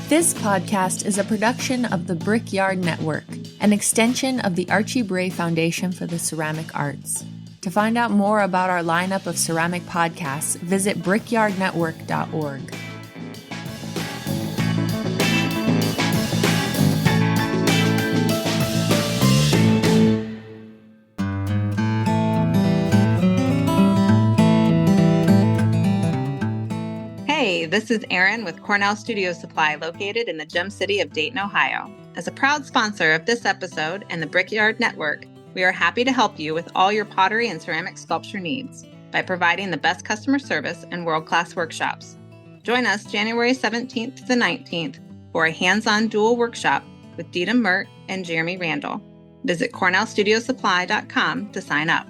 This podcast is a production of the Brickyard Network, an extension of the Archie Bray Foundation for the Ceramic Arts. To find out more about our lineup of ceramic podcasts, visit brickyardnetwork.org. Hey, this is Erin with Cornell Studio Supply, located in the Gem City of Dayton, Ohio. As a proud sponsor of this episode and the Brickyard Network, we are happy to help you with all your pottery and ceramic sculpture needs by providing the best customer service and world-class workshops. Join us January 17th to the 19th for a hands-on dual workshop with Dita Mert and Jeremy Randall. Visit cornellstudiosupply.com to sign up.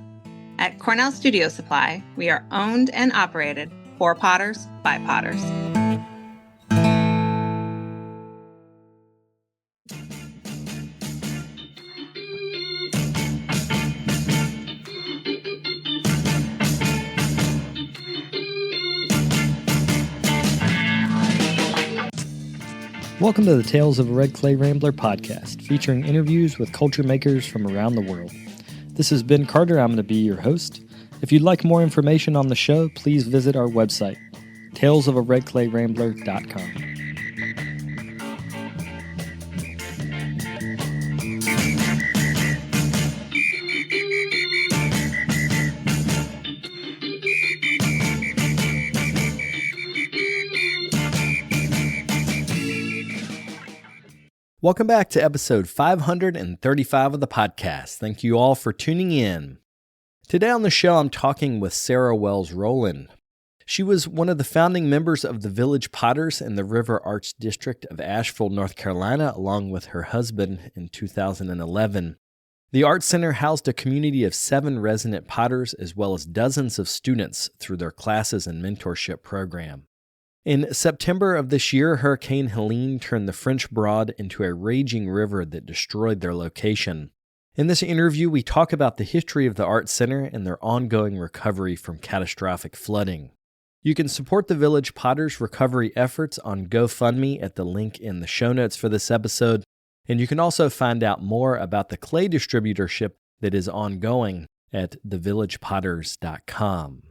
At Cornell Studio Supply, we are owned and operated for potters by potters. Welcome to the Tales of a Red Clay Rambler podcast, featuring interviews with culture makers from around the world. This is Ben Carter. I'm going to be your host. If you'd like more information on the show, please visit our website, talesofaredclayrambler.com. Welcome back to episode 535 of the podcast. Thank you all for tuning in. Today on the show, I'm talking with Sarah Wells Roland. She was one of the founding members of the Village Potters in the River Arts District of Asheville, North Carolina, along with her husband in 2011. The Art Center housed a community of 7 resident potters as well as dozens of students through their classes and mentorship program. In September of this year, Hurricane Helene turned the French Broad into a raging river that destroyed their location. In this interview, we talk about the history of the Art Center and their ongoing recovery from catastrophic flooding. You can support the Village Potters recovery efforts on GoFundMe at the link in the show notes for this episode, and you can also find out more about the clay distributorship that is ongoing at thevillagepotters.com.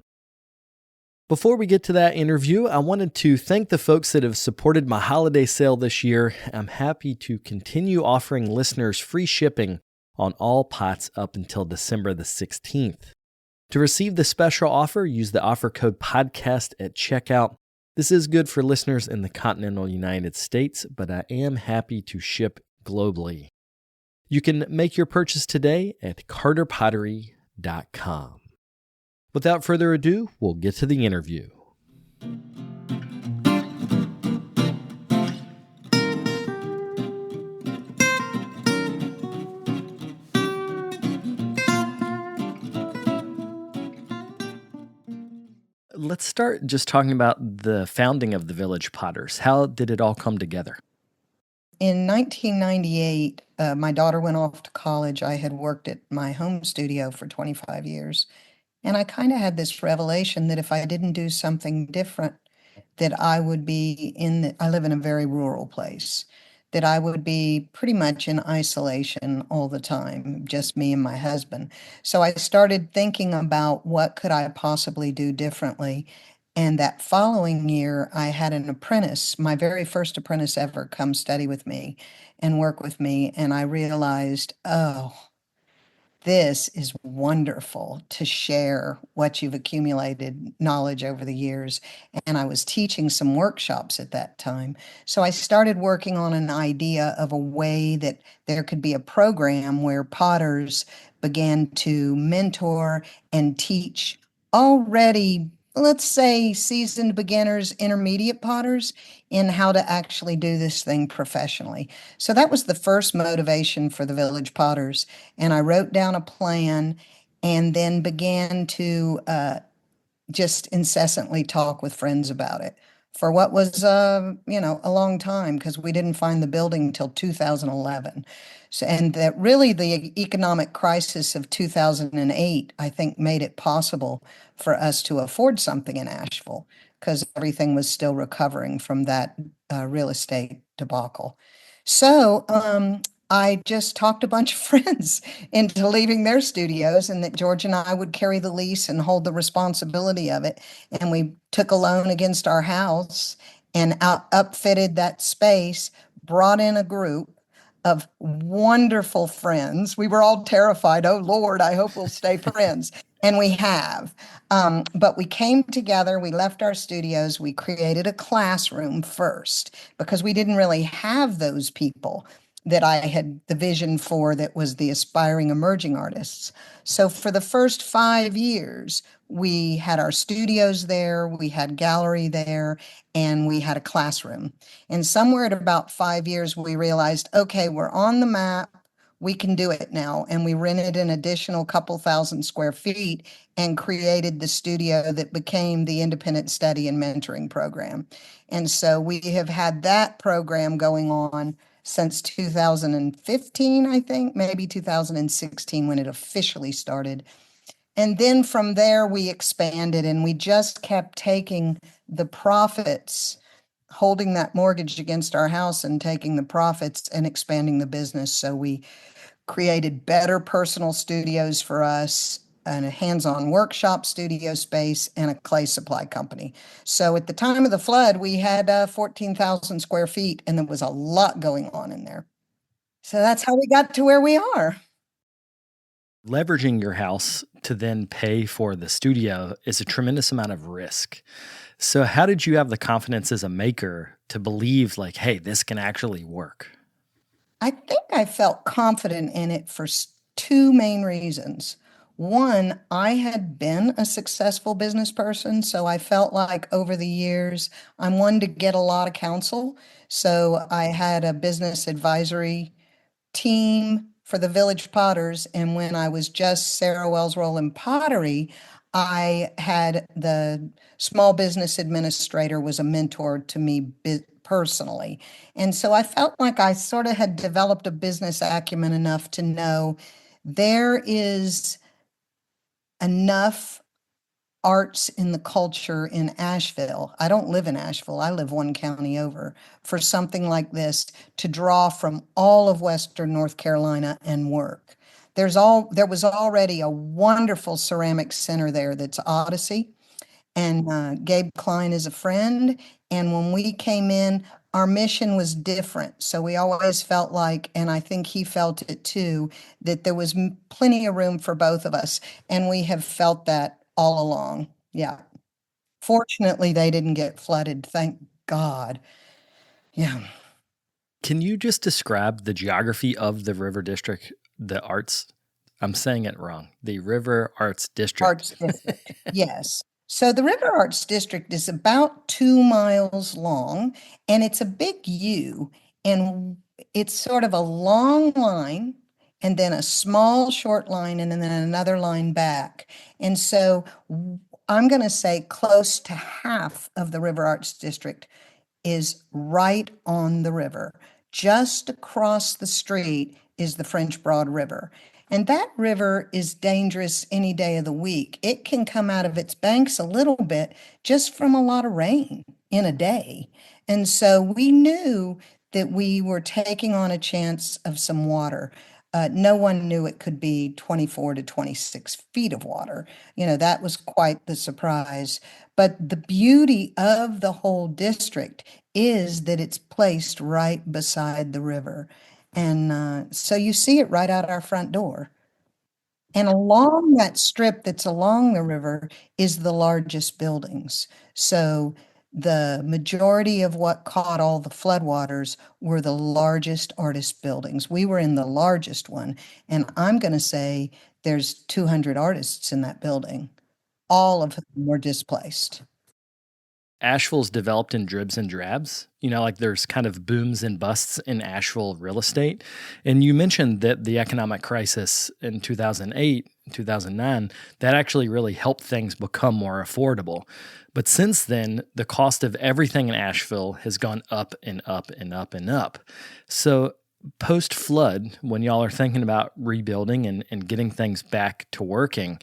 Before we get to that interview, I wanted to thank the folks that have supported my holiday sale this year. I'm happy to continue offering listeners free shipping on all pots up until December the 16th. To receive the special offer, use the offer code PODCAST at checkout. This is good for listeners in the continental United States, but I am happy to ship globally. You can make your purchase today at carterpottery.com. Without further ado, we'll get to the interview. Let's start just talking about the founding of the Village Potters. How did it all come together? In 1998, my daughter went off to college. I had worked at my home studio for 25 years. And I kind of had this revelation that if I didn't do something different, that I would be I live in a very rural place, that I would be pretty much in isolation all the time, just me and my husband. So I started thinking about what could I possibly do differently. And that following year, I had an apprentice, my very first apprentice ever, come study with me and work with me. And I realized, oh, this is wonderful to share what you've accumulated knowledge over the years. And I was teaching some workshops at that time. So I started working on an idea of a way that there could be a program where potters began to mentor and teach already, let's say, seasoned beginners, intermediate potters in how to actually do this thing professionally. So that was the first motivation for the Village Potters. And I wrote down a plan and then began to just incessantly talk with friends about it for what was, a long time, because we didn't find the building until 2011. So, and that really the economic crisis of 2008, I think, made it possible for us to afford something in Asheville, because everything was still recovering from that real estate debacle. So I just talked a bunch of friends into leaving their studios, and that George and I would carry the lease and hold the responsibility of it. And we took a loan against our house and upfitted that space, brought in a group of wonderful friends. We were all terrified. Oh, Lord, I hope we'll stay friends. And we have. But we came together, we left our studios, we created a classroom first because we didn't really have those people that I had the vision for that was the aspiring emerging artists. So for the first 5 years, we had our studios there, we had gallery there, and we had a classroom. And somewhere at about 5 years, we realized, okay, we're on the map. We can do it now. And we rented an additional couple thousand square feet and created the studio that became the Independent Study and Mentoring Program. And so we have had that program going on since 2015, I think, maybe 2016 when it officially started. And then from there, we expanded and we just kept taking the profits, holding that mortgage against our house and taking the profits and expanding the business. So we created better personal studios for us and a hands-on workshop studio space and a clay supply company. So at the time of the flood, we had 14,000 square feet, and there was a lot going on in there. So that's how we got to where we are. Leveraging your house to then pay for the studio is a tremendous amount of risk. So how did you have the confidence as a maker to believe like, hey, this can actually work? I think I felt confident in it for two main reasons. One, I had been a successful business person, so I felt like over the years, I'm one to get a lot of counsel. So I had a business advisory team for the Village Potters, and when I was just Sarah Wells Roland Pottery, I had the small business administrator was a mentor to me personally. And so I felt like I sort of had developed a business acumen enough to know there is enough arts in the culture in Asheville. I don't live in Asheville. I live one county over for something like this to draw from all of Western North Carolina and work. There was already a wonderful ceramic center there that's Odyssey, and Gabe Klein is a friend. And when we came in, our mission was different. So we always felt like, and I think he felt it too, that there was plenty of room for both of us. And we have felt that all along. Yeah. Fortunately, they didn't get flooded. Thank God. Yeah. Can you just describe the geography of the River District, the arts? I'm saying it wrong. The River Arts District. Arts District. Yes. So the River Arts District is about 2 miles long, and it's a big U, and it's sort of a long line and then a small short line and then another line back. And so I'm going to say close to half of the River Arts District is right on the river. Just across the street is the French Broad River. And that river is dangerous any day of the week. It can come out of its banks a little bit just from a lot of rain in a day. And so we knew that we were taking on a chance of some water. No one knew it could be 24 to 26 feet of water. That was quite the surprise. But the beauty of the whole district is that it's placed right beside the river. And so you see it right out our front door. And along that strip that's along the river is the largest buildings. So the majority of what caught all the floodwaters were the largest artist buildings. We were in the largest one, and I'm going to say there's 200 artists in that building. All of them were displaced. Asheville's developed in dribs and drabs. Like there's kind of booms and busts in Asheville real estate. And you mentioned that the economic crisis in 2008, 2009, that actually really helped things become more affordable. But since then, the cost of everything in Asheville has gone up and up and up and up. So post-flood, when y'all are thinking about rebuilding and getting things back to working,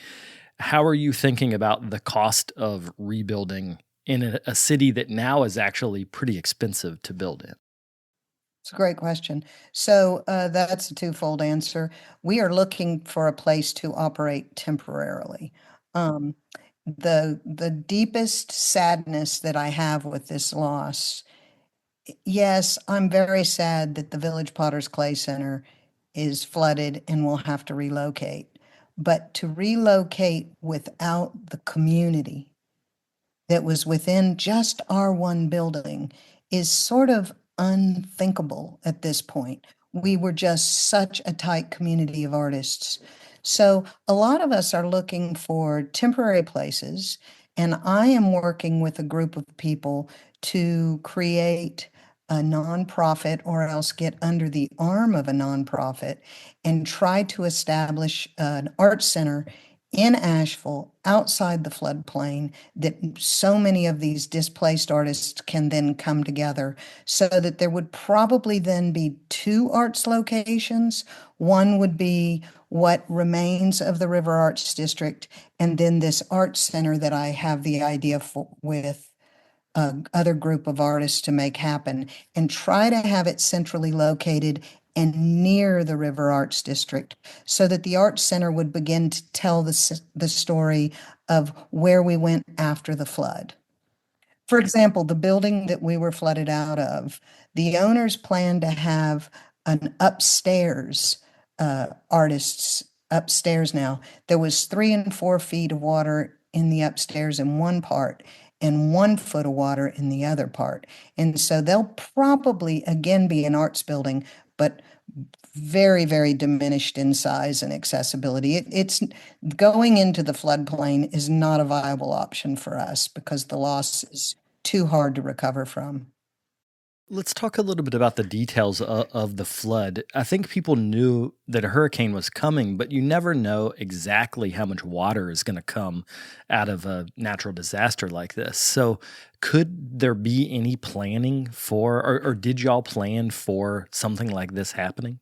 how are you thinking about the cost of rebuilding in a city that now is actually pretty expensive to build in? It's a great question. So that's a twofold answer. We are looking for a place to operate temporarily. Um, the deepest sadness that I have with this loss, yes, I'm very sad that the Village Potters Clay Center is flooded and will have to relocate. But to relocate without the community that was within just our one building is sort of unthinkable at this point. We were just such a tight community of artists. So a lot of us are looking for temporary places, and I am working with a group of people to create a nonprofit or else get under the arm of a nonprofit and try to establish an art center in Asheville outside the floodplain that so many of these displaced artists can then come together, so that there would probably then be two arts locations. One would be what remains of the River Arts District, and then this art center that I have the idea for with other group of artists to make happen, and try to have it centrally located and near the River Arts District, so that the Arts Center would begin to tell the story of where we went after the flood. For example, the building that we were flooded out of, the owners planned to have an upstairs, artists upstairs now. There was 3 and 4 feet of water in the upstairs in one part and 1 foot of water in the other part. And so they'll probably again be an arts building, but very, very diminished in size and accessibility. It's going into the floodplain is not a viable option for us because the loss is too hard to recover from. Let's talk a little bit about the details of the flood. I think people knew that a hurricane was coming, but you never know exactly how much water is going to come out of a natural disaster like this. So, could there be any planning for, or did y'all plan for something like this happening?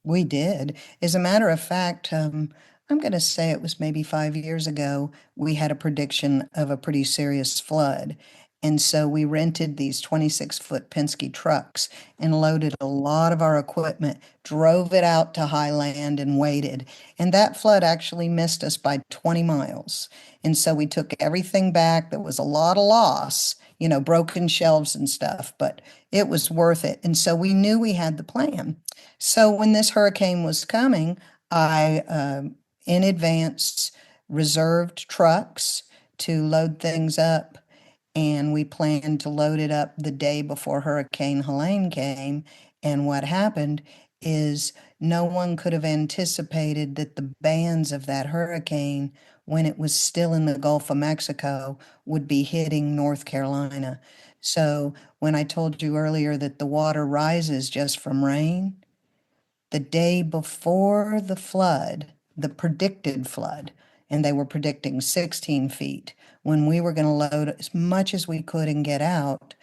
We did. As a matter of fact, I'm going to say it was maybe 5 years ago, we had a prediction of a pretty serious flood. And so we rented these 26-foot Penske trucks and loaded a lot of our equipment, drove it out to highland and waited. And that flood actually missed us by 20 miles. And so we took everything back. There was a lot of loss, broken shelves and stuff, but it was worth it. And so we knew we had the plan. So when this hurricane was coming, I, in advance, reserved trucks to load things up, and we planned to load it up the day before Hurricane Helene came. And what happened is no one could have anticipated that the bands of that hurricane, when it was still in the Gulf of Mexico, would be hitting North Carolina. So when I told you earlier that the water rises just from rain, the day before the flood, the predicted flood, and they were predicting 16 feet, when we were going to load as much as we could and get out,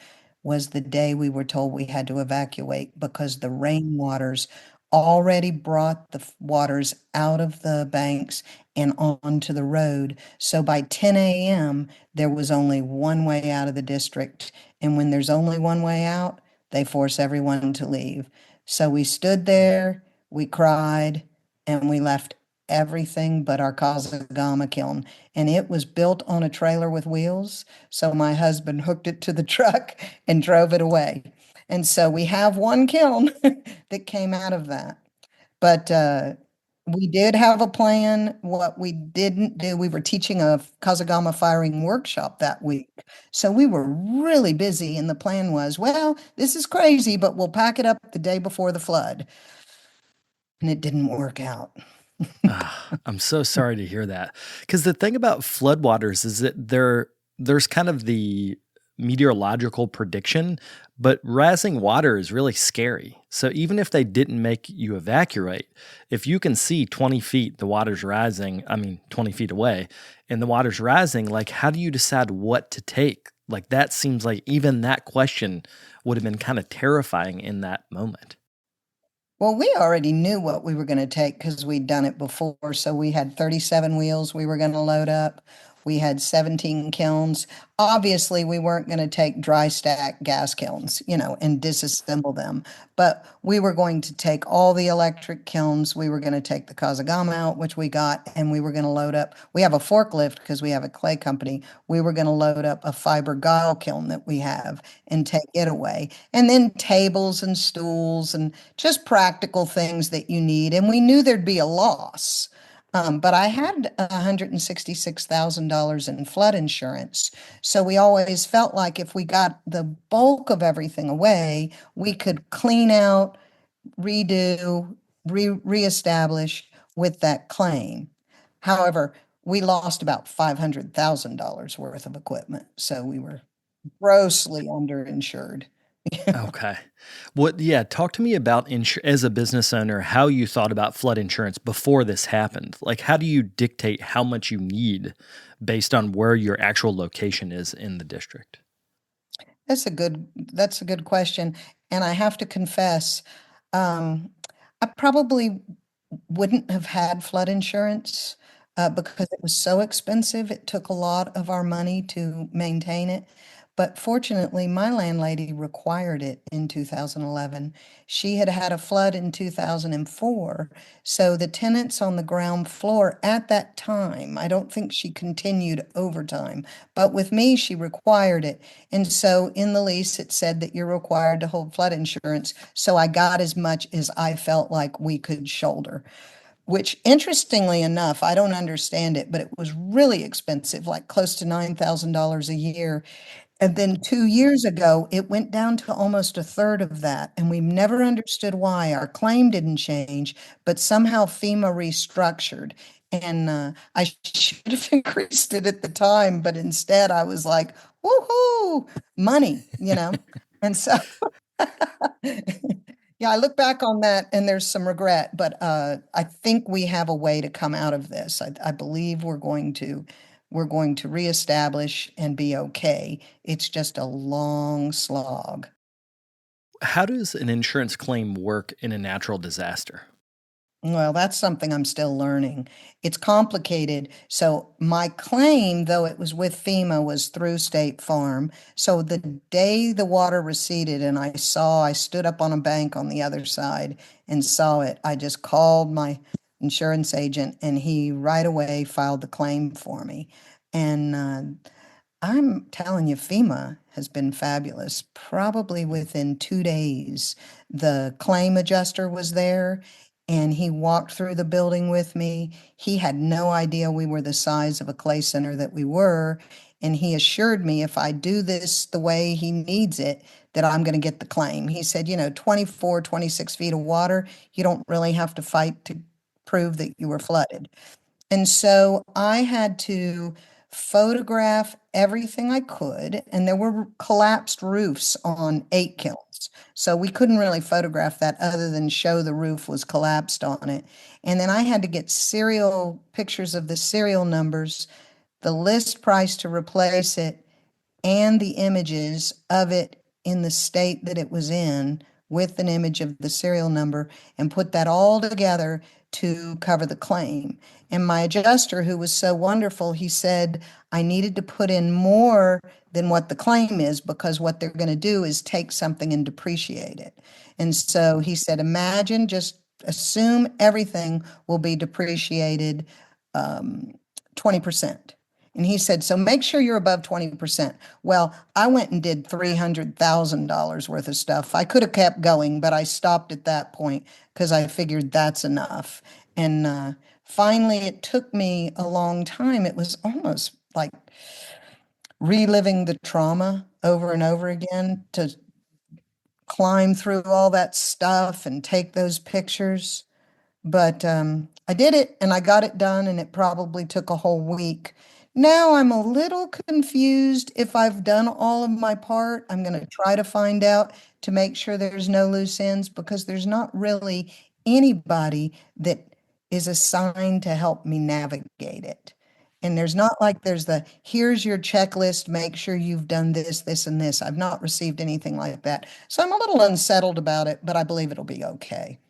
was the day we were told we had to evacuate because the rainwaters already brought the waters out of the banks and onto the road. So by 10 a.m., there was only one way out of the district. And when there's only one way out, they force everyone to leave. So we stood there, we cried, and we left everything but our Kazagama kiln. And it was built on a trailer with wheels. So my husband hooked it to the truck and drove it away. And so we have one kiln that came out of that. But we did have a plan. What we didn't do, we were teaching a Kazagama firing workshop that week. So we were really busy, and the plan was, well, this is crazy, but we'll pack it up the day before the flood. And it didn't work out. I'm so sorry to hear that. Because the thing about floodwaters is that there's kind of the meteorological prediction, but rising water is really scary. So even if they didn't make you evacuate, if you can see 20 feet, the water's rising, 20 feet away, and the water's rising, like, how do you decide what to take? Like, that seems like even that question would have been kind of terrifying in that moment. Well, we already knew what we were going to take because we'd done it before. So we had 37 wheels we were going to load up. We had 17 kilns. Obviously, we weren't going to take dry stack gas kilns, and disassemble them. But we were going to take all the electric kilns. We were going to take the Kazagama out, which we got, and we were going to load up. We have a forklift because we have a clay company. We were going to load up a fiber guile kiln that we have and take it away. And then tables and stools and just practical things that you need. And we knew there'd be a loss. But I had $166,000 in flood insurance. So we always felt like if we got the bulk of everything away, we could clean out, redo, reestablish with that claim. However, we lost about $500,000 worth of equipment. So we were grossly underinsured. Okay. Yeah, talk to me about as a business owner, how you thought about flood insurance before this happened. Like, how do you dictate how much you need based on where your actual location is in the district? That's a good question. And I have to confess, I probably wouldn't have had flood insurance because it was so expensive. It took a lot of our money to maintain it. But fortunately, my landlady required it in 2011. She had had a flood in 2004. So the tenants on the ground floor at that time, I don't think she continued overtime, but with me, she required it. And so in the lease, it said that you're required to hold flood insurance. So I got as much as I felt like we could shoulder, which interestingly enough, I don't understand it, but it was really expensive, like close to $9,000 a year. And then 2 years ago, it went down to almost a third of that. And we've never understood why. Our claim didn't change, but somehow FEMA restructured. And I should have increased it at the time, but instead I was like, woohoo, money. And so, yeah, I look back on that and there's some regret, but I think we have a way to come out of this. I believe we're going to reestablish and be okay. It's just a long slog. How does an insurance claim work in a natural disaster? Well, that's something I'm still learning. It's complicated. So my claim, though it was with FEMA, was through State Farm. So the day the water receded and I stood up on a bank on the other side and saw it, I just called my insurance agent and he right away filed the claim for me. And I'm telling you, FEMA has been fabulous. Probably within 2 days, the claim adjuster was there and he walked through the building with me. He had no idea we were the size of a clay center that we were. And he assured me if I do this the way he needs it, that I'm going to get the claim. He said, 24, 26 feet of water, you don't really have to fight to prove that you were flooded. And so I had to photograph everything I could, and there were collapsed roofs on 8 kilns. So we couldn't really photograph that other than show the roof was collapsed on it. And then I had to get serial pictures of the serial numbers, the list price to replace it, and the images of it in the state that it was in with an image of the serial number and put that all together to cover the claim. And my adjuster, who was so wonderful, he said I needed to put in more than what the claim is because what they're going to do is take something and depreciate it. And so he said, imagine, just assume everything will be depreciated 20%. And he said, so make sure you're above 20%. Well, I went and did $300,000 worth of stuff. I could have kept going, but I stopped at that point because I figured that's enough. And finally, it took me a long time. It was almost like reliving the trauma over and over again to climb through all that stuff and take those pictures. But I did it and I got it done, and it probably took a whole week. Now I'm a little confused if I've done all of my part. I'm going to try to find out to make sure there's no loose ends because there's not really anybody that is assigned to help me navigate it. And there's not like there's here's your checklist, make sure you've done this, this, and this. I've not received anything like that. So I'm a little unsettled about it, but I believe it'll be okay.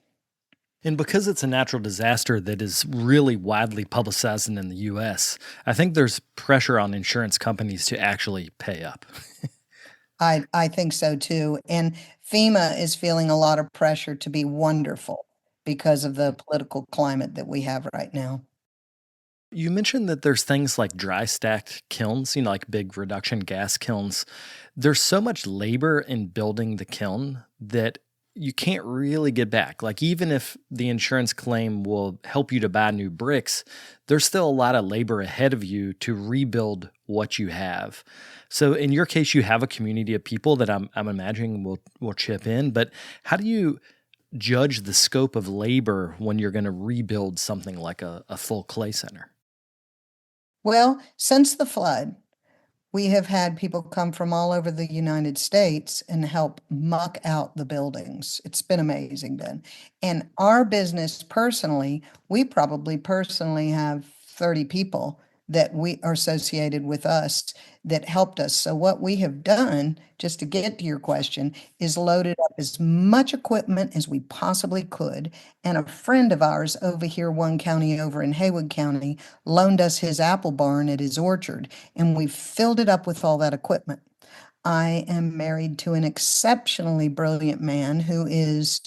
And because it's a natural disaster that is really widely publicized in the U.S., I think there's pressure on insurance companies to actually pay up. I think so too. And FEMA is feeling a lot of pressure to be wonderful because of the political climate that we have right now. You mentioned that there's things like dry stacked kilns, like big reduction gas kilns. There's so much labor in building the kiln that you can't really get back. Like, even if the insurance claim will help you to buy new bricks, there's still a lot of labor ahead of you to rebuild what you have. So in your case, you have a community of people that I'm imagining will chip in, but how do you judge the scope of labor when you're going to rebuild something like a full clay center? Well, since the flood, we have had people come from all over the United States and help muck out the buildings. It's been amazing then. And our business personally, we probably personally have 30 people that we are associated with us that helped us. So what we have done, just to get to your question, is loaded up as much equipment as we possibly could. And a friend of ours over here, one county over in Haywood County, loaned us his apple barn at his orchard, and we filled it up with all that equipment. I am married to an exceptionally brilliant man who is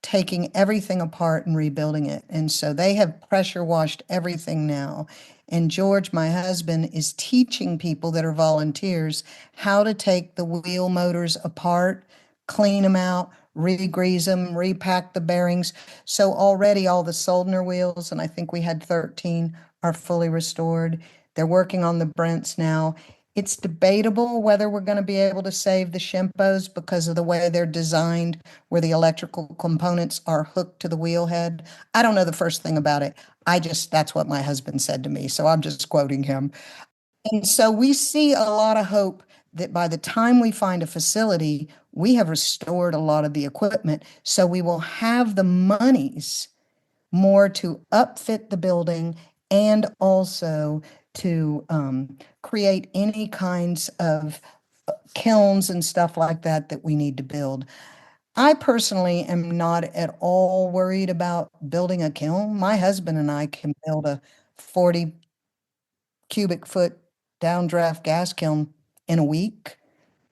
taking everything apart and rebuilding it. And so they have pressure washed everything now. And George, my husband, is teaching people that are volunteers how to take the wheel motors apart, clean them out, re-grease them, repack the bearings. So already all the Soldner wheels, and I think we had 13, are fully restored. They're working on the Brents now. It's debatable whether we're going to be able to save the Shimpos because of the way they're designed, where the electrical components are hooked to the wheel head. I don't know the first thing about it. That's what my husband said to me, so I'm just quoting him. And so we see a lot of hope that by the time we find a facility, we have restored a lot of the equipment, so we will have the monies more to upfit the building and also to create any kinds of kilns and stuff like that that we need to build. I personally am not at all worried about building a kiln. My husband and I can build a 40 cubic foot downdraft gas kiln in a week.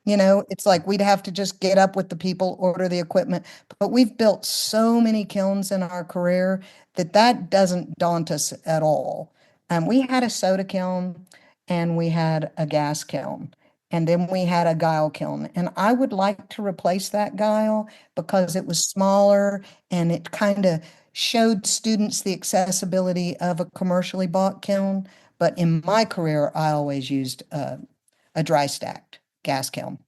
It's like we'd have to just get up with the people, order the equipment. But we've built so many kilns in our career that doesn't daunt us at all. We had a soda kiln and we had a gas kiln. And then we had a guile kiln. And I would like to replace that guile because it was smaller and it kind of showed students the accessibility of a commercially bought kiln. But in my career, I always used a dry stacked gas kiln.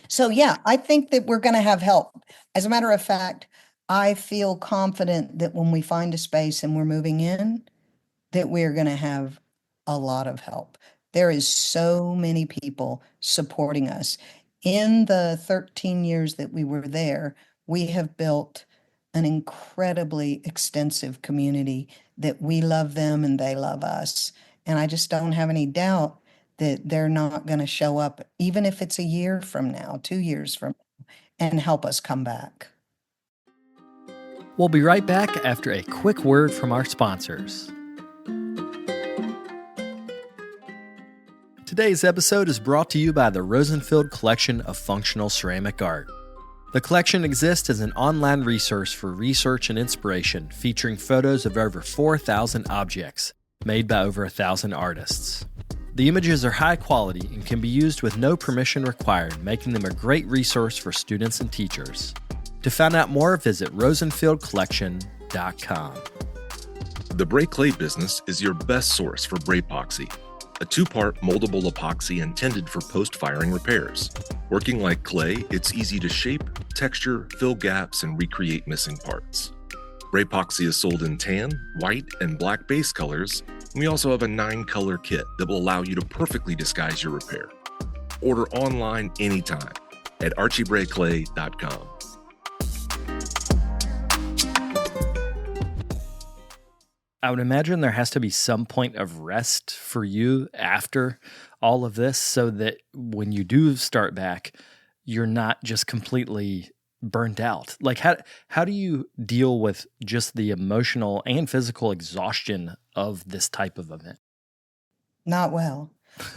So yeah, I think that we're going to have help. As a matter of fact, I feel confident that when we find a space and we're moving in, that we're going to have a lot of help. There is so many people supporting us. In the 13 years that we were there, we have built an incredibly extensive community that we love them and they love us. And I just don't have any doubt that they're not going to show up, even if it's a year from now, 2 years from now, and help us come back. We'll be right back after a quick word from our sponsors. Today's episode is brought to you by the Rosenfield Collection of Functional Ceramic Art. The collection exists as an online resource for research and inspiration, featuring photos of over 4,000 objects made by over 1,000 artists. The images are high quality and can be used with no permission required, making them a great resource for students and teachers. To find out more, visit rosenfieldcollection.com. The Bray Clay business is your best source for Braypoxy, a two-part moldable epoxy intended for post-firing repairs. Working like clay, it's easy to shape, texture, fill gaps, and recreate missing parts. Braypoxy is sold in tan, white, and black base colors, and we also have a 9-color kit that will allow you to perfectly disguise your repair. Order online anytime at archiebrayclay.com. I would imagine there has to be some point of rest for you after all of this so that when you do start back, you're not just completely burnt out. Like how do you deal with just the emotional and physical exhaustion of this type of event? Not well.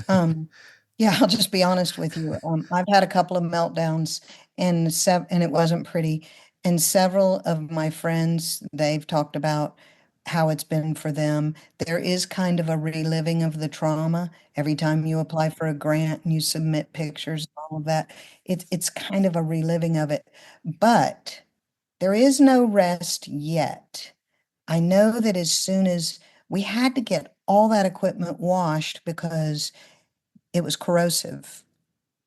Um, yeah, I'll just be honest with you. I've had a couple of meltdowns and it wasn't pretty. And several of my friends, they've talked about how it's been for them. There is kind of a reliving of the trauma every time you apply for a grant and you submit pictures and all of that. It's kind of a reliving of it. But there is no rest yet. I know that as soon as we had to get all that equipment washed because it was corrosive.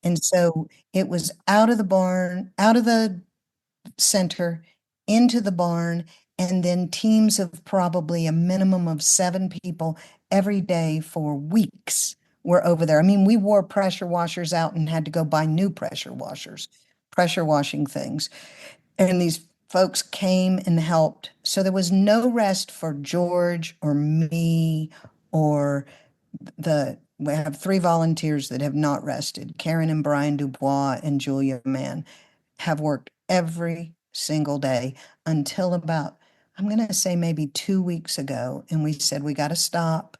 And so it was out of the barn, out of the center, into the barn, and then teams of probably a minimum of 7 people every day for weeks were over there. I mean, we wore pressure washers out and had to go buy new pressure washers, pressure washing things. And these folks came and helped. So there was no rest for George or me or we have 3 volunteers that have not rested. Karen and Brian Dubois and Julia Mann have worked every single day until about, I'm going to say maybe 2 weeks ago. And we said, we got to stop.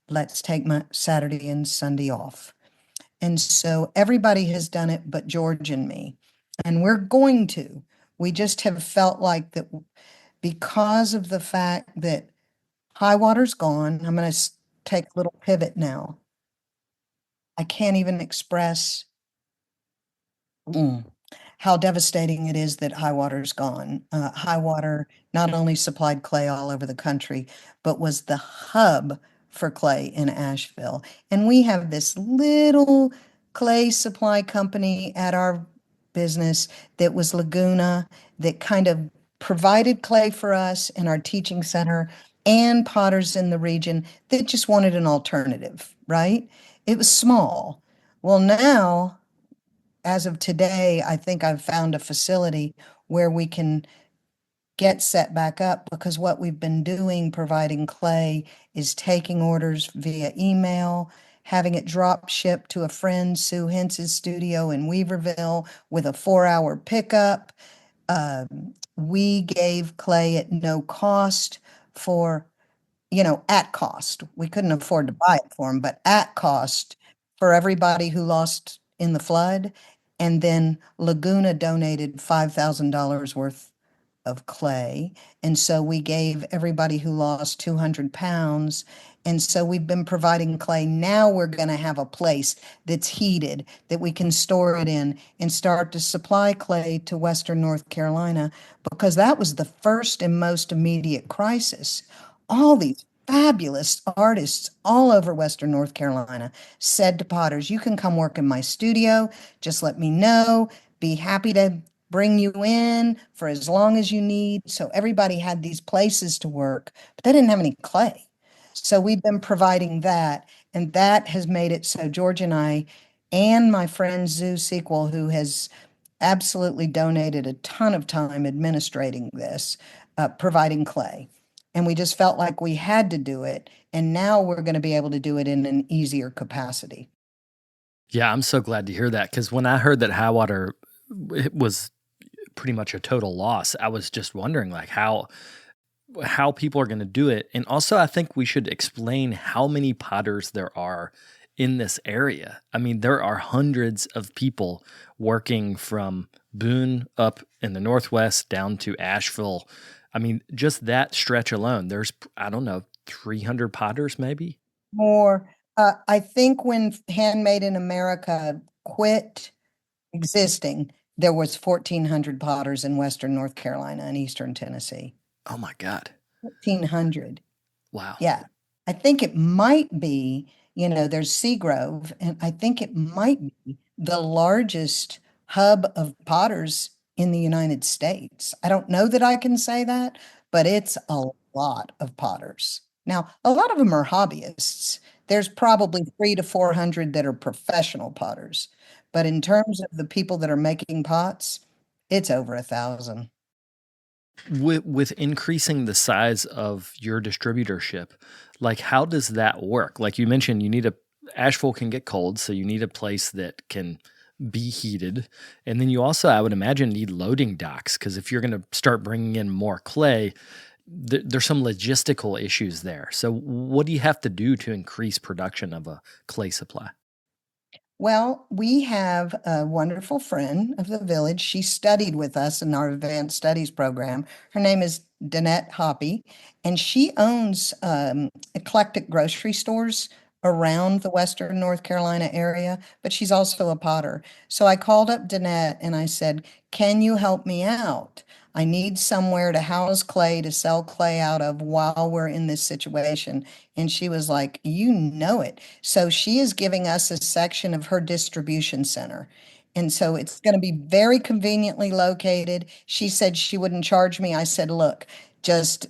Let's take my Saturday and Sunday off. And so everybody has done it but George and me. And we're going to. We just have felt like that because of the fact that high water's gone. I'm going to take a little pivot now. I can't even express how devastating it is that high water's gone. High water not only supplied clay all over the country, but was the hub for clay in Asheville. And we have this little clay supply company at our business that was Laguna that kind of provided clay for us in our teaching center and potters in the region that just wanted an alternative, right? It was small. Well, now, as of today, I think I've found a facility where we can get set back up because what we've been doing, providing clay, is taking orders via email, having it drop shipped to a friend, Sue Hentz's studio in Weaverville with a 4-hour pickup. We gave clay at no cost for, at cost. We couldn't afford to buy it for them, but at cost for everybody who lost in the flood. And then Laguna donated $5,000 worth of clay. And so we gave everybody who lost 200 pounds. And so we've been providing clay. Now we're going to have a place that's heated that we can store it in and start to supply clay to Western North Carolina because that was the first and most immediate crisis. All these fabulous artists all over Western North Carolina said to potters, you can come work in my studio. Just let me know. Be happy to bring you in for as long as you need. So everybody had these places to work, but they didn't have any clay. So we've been providing that, and that has made it so George and I and my friend Zoo Sequel, who has absolutely donated a ton of time administrating this, providing clay. And we just felt like we had to do it. And now we're going to be able to do it in an easier capacity. Yeah, I'm so glad to hear that because when I heard that high water was pretty much a total loss, I was just wondering like how people are going to do it. And also I think we should explain how many potters there are in this area. I mean, there are hundreds of people working from Boone up in the Northwest down to Asheville. I mean, just that stretch alone, there's, I don't know, 300 potters maybe? More. I think when Handmade in America quit existing, there was 1,400 potters in Western North Carolina and Eastern Tennessee. Oh my God. 1,400. Wow. Yeah. I think it might be, there's Seagrove, and I think it might be the largest hub of potters in the United States. I don't know that I can say that, but it's a lot of potters. Now, a lot of them are hobbyists. There's probably 300 to 400 that are professional potters. But in terms of the people that are making pots, it's over 1,000. With increasing the size of your distributorship, like how does that work? Like you mentioned, Asheville can get cold, so you need a place that can be heated. And then you also, I would imagine, need loading docks, because if you're going to start bringing in more clay, there's some logistical issues there. So what do you have to do to increase production of a clay supply? Well, we have a wonderful friend of the village. She studied with us in our advanced studies program. Her name is Danette Hoppy, and she owns eclectic grocery stores around the Western North Carolina area, but she's also a potter. So I called up Danette and I said, "Can you help me out? I need somewhere to house clay to sell clay out of while we're in this situation." And she was like, "You know it." So she is giving us a section of her distribution center. And so it's going to be very conveniently located. She said she wouldn't charge me. I said, "Look, just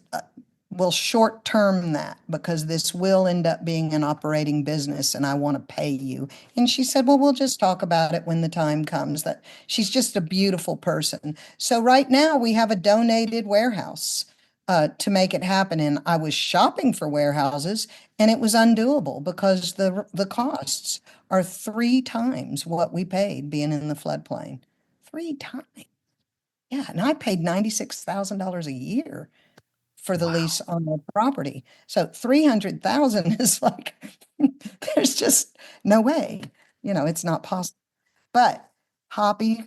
we'll short term that because this will end up being an operating business and I want to pay you." And she said, "Well, we'll just talk about it when the time comes." That she's just a beautiful person. So right now we have a donated warehouse to make it happen. And I was shopping for warehouses and it was undoable because the costs are 3 times what we paid being in the floodplain. 3 times. Yeah, and I paid $96,000 a year for the Wow. lease on the property. So 300,000 is like, there's just no way, it's not possible. But Hoppy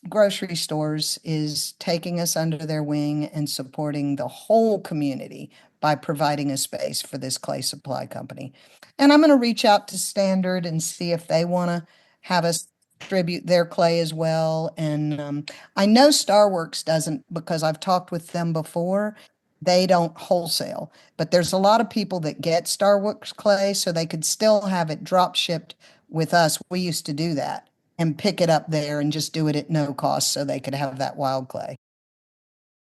Grocery Stores is taking us under their wing and supporting the whole community by providing a space for this clay supply company. And I'm going to reach out to Standard and see if they want to have us distribute their clay as well. And I know Starworks doesn't because I've talked with them before. They don't wholesale, but there's a lot of people that get Starworks clay, so they could still have it drop shipped with us. We used to do that and pick it up there and just do it at no cost so they could have that wild clay.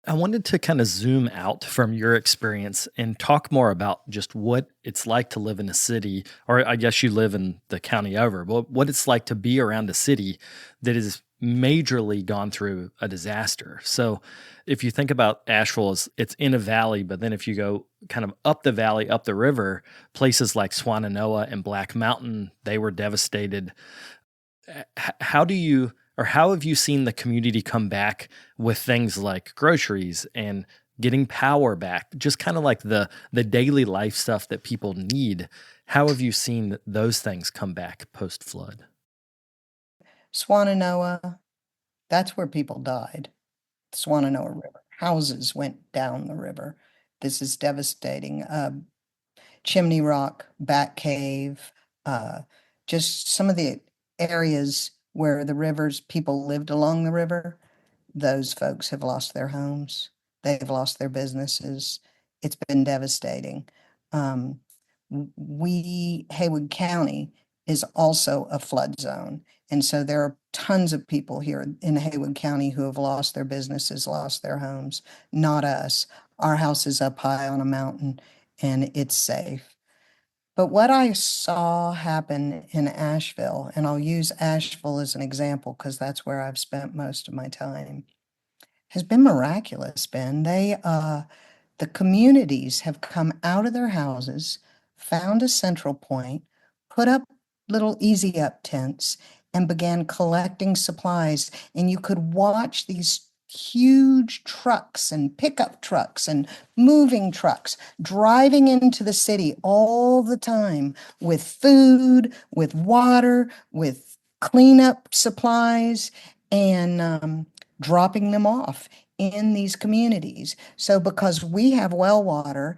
I wanted to kind of zoom out from your experience and talk more about just what it's like to live in a city, or I guess you live in the county over, but what it's like to be around a city that has majorly gone through a disaster. So if you think about Asheville, it's in a valley, but then if you go kind of up the valley, up the river, places like Swannanoa and Black Mountain, they were devastated. How do you, or how have you seen the community come back with things like groceries and getting power back, just kind of like the daily life stuff that people need? How have you seen those things come back post flood? Swannanoa, that's where people died. The Swannanoa River. Houses went down the river. This is devastating. Chimney Rock, Bat Cave, just some of the areas where the rivers, people lived along the river, those folks have lost their homes. They've lost their businesses. It's been devastating. Um, Haywood County is also a flood zone. And so there are tons of people here in Haywood County who have lost their businesses, lost their homes. Not us. Our house is up high on a mountain and it's safe. But what I saw happen in Asheville, and I'll use Asheville as an example because that's where I've spent most of my time, has been miraculous, Ben. The communities have come out of their houses, found a central point, put up little easy up tents, and began collecting supplies. And you could watch these huge trucks and pickup trucks and moving trucks driving into the city all the time with food, with water, with cleanup supplies, and dropping them off in these communities. So because we have well water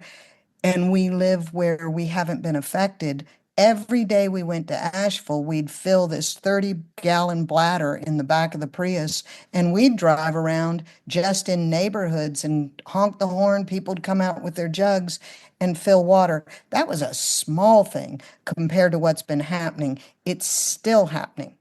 and we live where we haven't been affected, every day we went to Asheville, we'd fill this 30-gallon bladder in the back of the Prius and we'd drive around just in neighborhoods and honk the horn. People would come out with their jugs and fill water. That was a small thing compared to what's been happening. It's still happening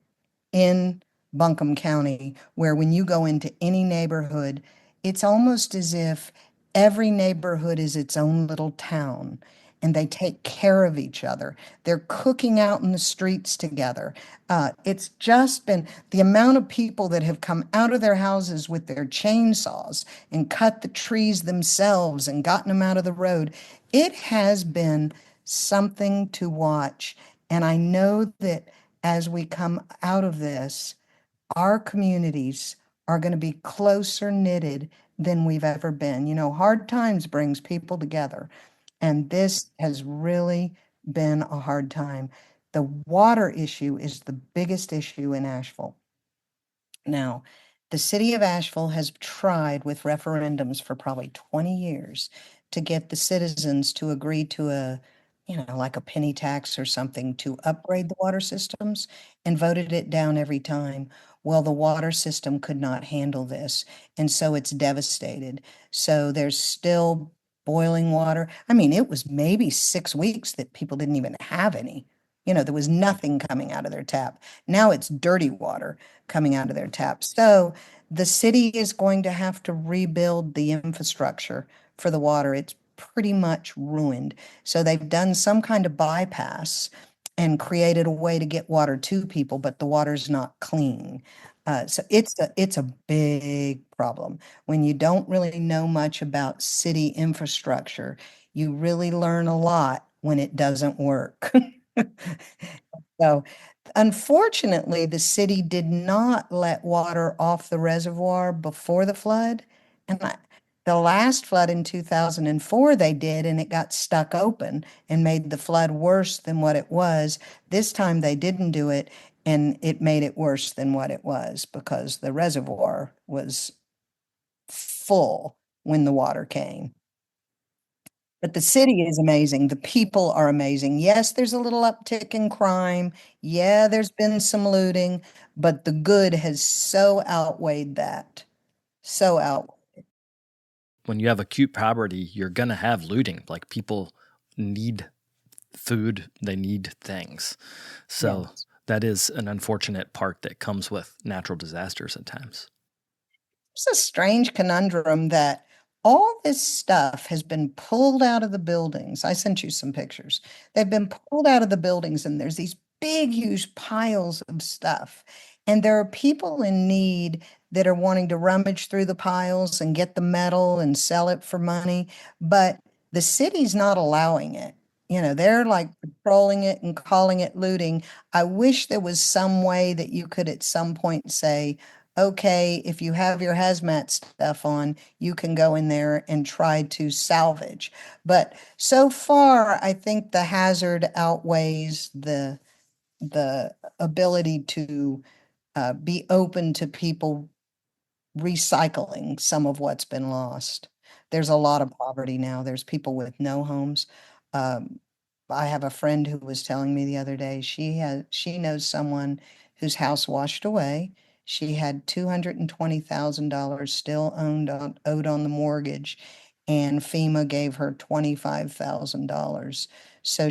in Buncombe County, where when you go into any neighborhood, it's almost as if every neighborhood is its own little town and they take care of each other. They're cooking out in the streets together. It's just been the amount of people that have come out of their houses with their chainsaws and cut the trees themselves and gotten them out of the road. It has been something to watch. And I know that as we come out of this, our communities are going to be closer knitted than we've ever been. Hard times brings people together, and this has really been a hard time. The water issue is the biggest issue in Asheville. Now, the city of Asheville has tried with referendums for probably 20 years to get the citizens to agree to like a penny tax or something to upgrade the water systems, and voted it down every time. Well, the water system could not handle this, and so it's devastated. So there's still boiling water. I mean, it was maybe 6 weeks that people didn't even have any. There was nothing coming out of their tap. Now it's dirty water coming out of their taps. So the city is going to have to rebuild the infrastructure for the water. It's pretty much ruined. So they've done some kind of bypass and created a way to get water to people, but the water's not clean. So it's a big problem. When you don't really know much about city infrastructure, you really learn a lot when it doesn't work. So unfortunately, the city did not let water off the reservoir before the flood. And the last flood in 2004, they did, and it got stuck open and made the flood worse than what it was. This time they didn't do it, and it made it worse than what it was because the reservoir was full when the water came. But the city is amazing. The people are amazing. Yes, there's a little uptick in crime. Yeah, there's been some looting, but the good has so outweighed that. So out. When you have acute poverty, you're going to have looting. Like, people need food, they need things. So Yes. that is an unfortunate part that comes with natural disasters at times. It's a strange conundrum that all this stuff has been pulled out of the buildings. I sent you some pictures. They've been pulled out of the buildings, and there's these big, huge piles of stuff. And there are people in need that are wanting to rummage through the piles and get the metal and sell it for money, but the city's not allowing it. They're like patrolling it and calling it looting. I wish there was some way that you could at some point say, okay, if you have your hazmat stuff on, you can go in there and try to salvage. But so far, I think the hazard outweighs the ability to be open to people recycling some of what's been lost. There's a lot of poverty now. There's people with no homes. Um, I have a friend who was telling me the other day she knows someone whose house washed away. She had $220,000 still owed on the mortgage, and FEMA gave her $25,000. So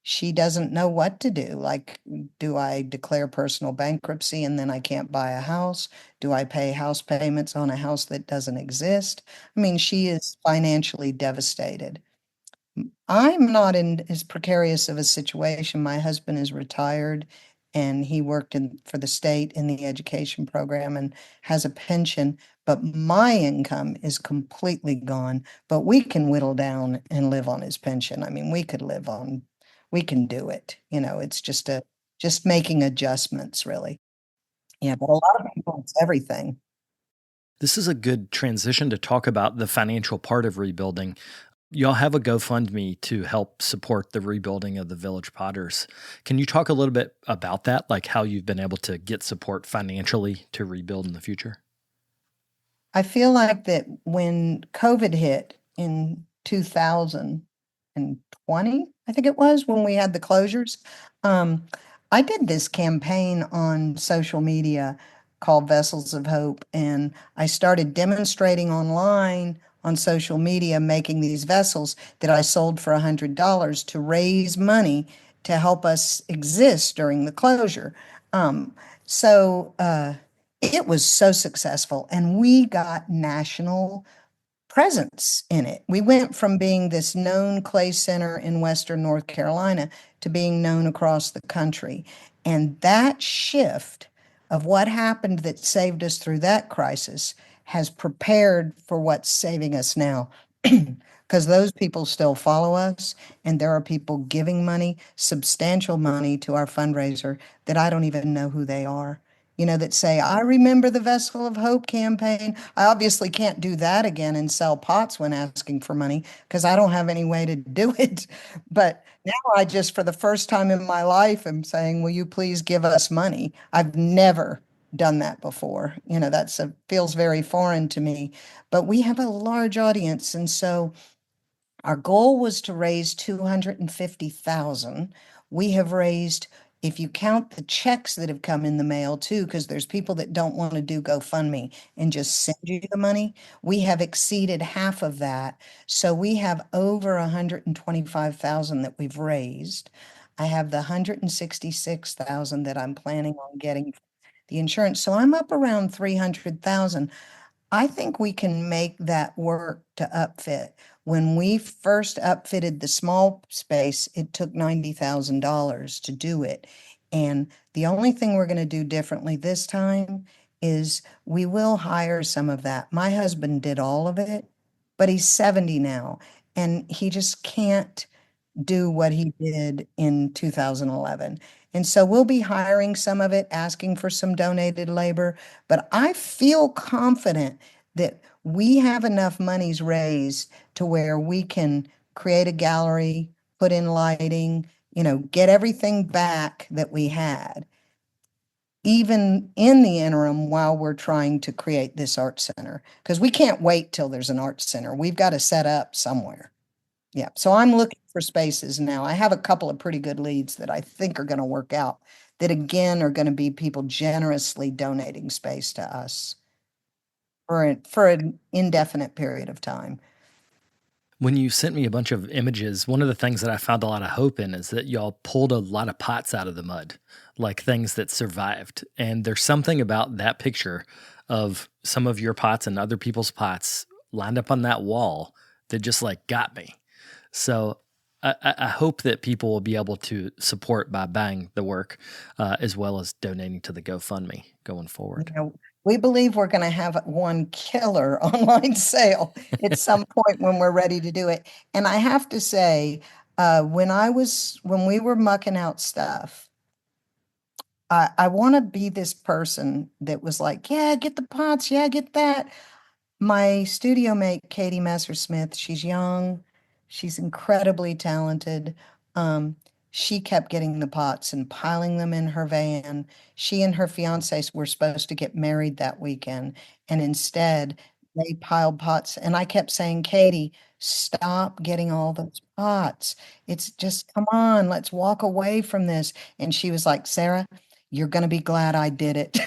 she doesn't know what to do. Like, do I declare personal bankruptcy and then I can't buy a house? Do I pay house payments on a house that doesn't exist? I mean, she is financially devastated. I'm not in as precarious of a situation. My husband is retired and he worked for the state in the education program and has a pension, but my income is completely gone. But we can whittle down and live on his pension. I mean, we can do it. It's just making adjustments, really. Yeah, but a lot of people, it's everything. This is a good transition to talk about the financial part of rebuilding. Y'all have a GoFundMe to help support the rebuilding of the Village Potters. Can you talk a little bit about that, like how you've been able to get support financially to rebuild in the future? I feel like that when COVID hit in 2020, I think it was, when we had the closures, um, I did this campaign on social media called Vessels of Hope, and I started demonstrating online on social media, making these vessels that I sold for $100 to raise money to help us exist during the closure. So it was so successful, and we got national presence in it. We went from being this known clay center in Western North Carolina to being known across the country. And that shift of what happened that saved us through that crisis has prepared for what's saving us now. because those people still follow us, and there are people giving money, substantial money to our fundraiser that I don't even know who they are. That say, I remember the Vessel of Hope campaign. I obviously can't do that again and sell pots when asking for money because I don't have any way to do it. But now I just, for the first time in my life, am saying, will you please give us money? I've never done that before. Feels very foreign to me, but we have a large audience. And so our goal was to raise 250,000. We have raised, if you count the checks that have come in the mail too, because there's people that don't want to do GoFundMe and just send you the money, we have exceeded half of that. So we have over 125,000 that we've raised. I have the 166,000 that I'm planning on getting the insurance. So I'm up around 300,000. I think we can make that work to upfit. When we first upfitted the small space, it took $90,000 to do it. And the only thing we're going to do differently this time is we will hire some of that. My husband did all of it, but he's 70 now, and he just can't do what he did in 2011. And so we'll be hiring some of it, asking for some donated labor. But I feel confident that we have enough monies raised to where we can create a gallery, put in lighting, get everything back that we had, even in the interim while we're trying to create this art center. Because we can't wait till there's an art center. We've got to set up somewhere. Yeah, so I'm looking for spaces now. I have a couple of pretty good leads that I think are going to work out, that again are going to be people generously donating space to us for an indefinite period of time. When you sent me a bunch of images, one of the things that I found a lot of hope in is that y'all pulled a lot of pots out of the mud, like things that survived. And there's something about that picture of some of your pots and other people's pots lined up on that wall that just like got me. So I hope that people will be able to support by buying the work as well as donating to the GoFundMe going forward. We believe we're going to have one killer online sale at some point when we're ready to do it. And I have to say, when we were mucking out stuff, I want to be this person that was like, yeah, get the pots, yeah, get that. My studio mate, Katie Messersmith, she's young, she's incredibly talented. She kept getting the pots and piling them in her van. She and her fiance were supposed to get married that weekend, and instead they piled pots. And I kept saying, Katie, stop getting all those pots. It's just, come on, let's walk away from this. And she was like, Sarah, you're going to be glad I did it.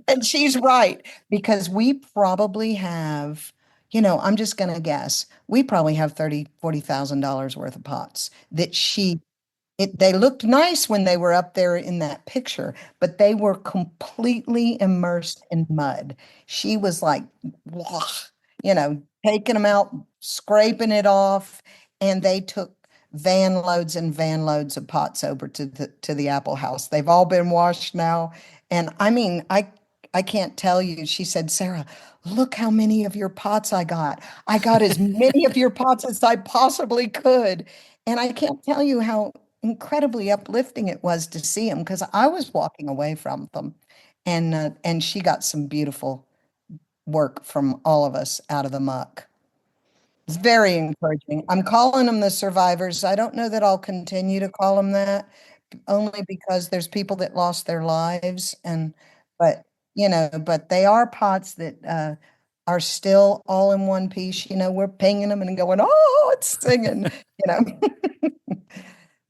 And she's right, because we probably have, I'm just going to guess, we probably have $40,000 worth of pots that they looked nice when they were up there in that picture, but they were completely immersed in mud. She was like, taking them out, scraping it off, and they took van loads and van loads of pots over to the Apple House. They've all been washed now. And I mean, I can't tell you. She said, Sarah, look how many of your pots I got. I got as many of your pots as I possibly could. And I can't tell you how incredibly uplifting it was to see them, because I was walking away from them. And she got some beautiful work from all of us out of the muck. It's very encouraging. I'm calling them the survivors. I don't know that I'll continue to call them that, only because there's people that lost their lives, but but they are pots that are still all in one piece. We're pinging them and going, oh, it's singing,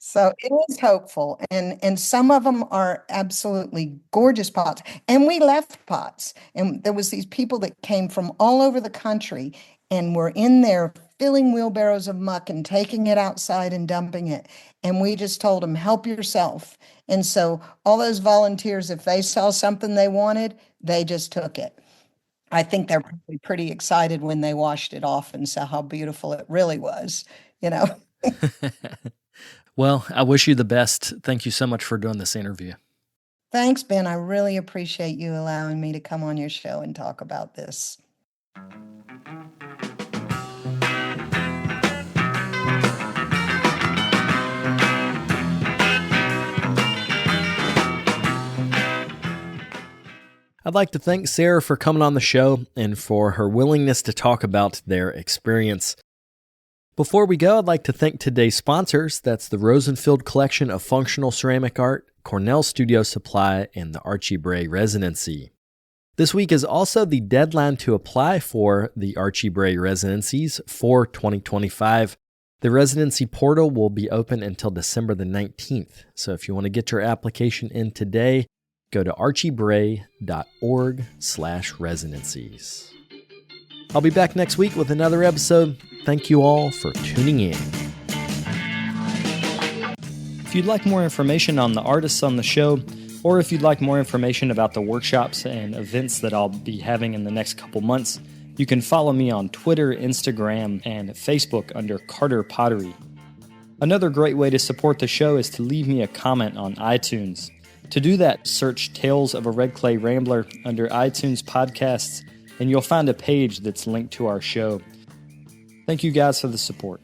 So it is hopeful, and some of them are absolutely gorgeous pots. And we left pots, and there was these people that came from all over the country and were in there filling wheelbarrows of muck and taking it outside and dumping it. And we just told them, help yourself. And so all those volunteers, if they saw something they wanted, they just took it. I think they're probably pretty excited when they washed it off and saw how beautiful it really was, Well, I wish you the best. Thank you so much for doing this interview. Thanks, Ben. I really appreciate you allowing me to come on your show and talk about this. I'd like to thank Sarah for coming on the show and for her willingness to talk about their experience. Before we go, I'd like to thank today's sponsors. That's the Rosenfield Collection of Functional Ceramic Art, Cornell Studio Supply, and the Archie Bray Residency. This week is also the deadline to apply for the Archie Bray Residencies for 2025. The residency portal will be open until December the 19th. So if you want to get your application in today, go to archiebray.org/residencies. I'll be back next week with another episode. Thank you all for tuning in. If you'd like more information on the artists on the show, or if you'd like more information about the workshops and events that I'll be having in the next couple months, you can follow me on Twitter, Instagram, and Facebook under Carter Pottery. Another great way to support the show is to leave me a comment on iTunes. To do that, search Tales of a Red Clay Rambler under iTunes Podcasts, and you'll find a page that's linked to our show. Thank you guys for the support.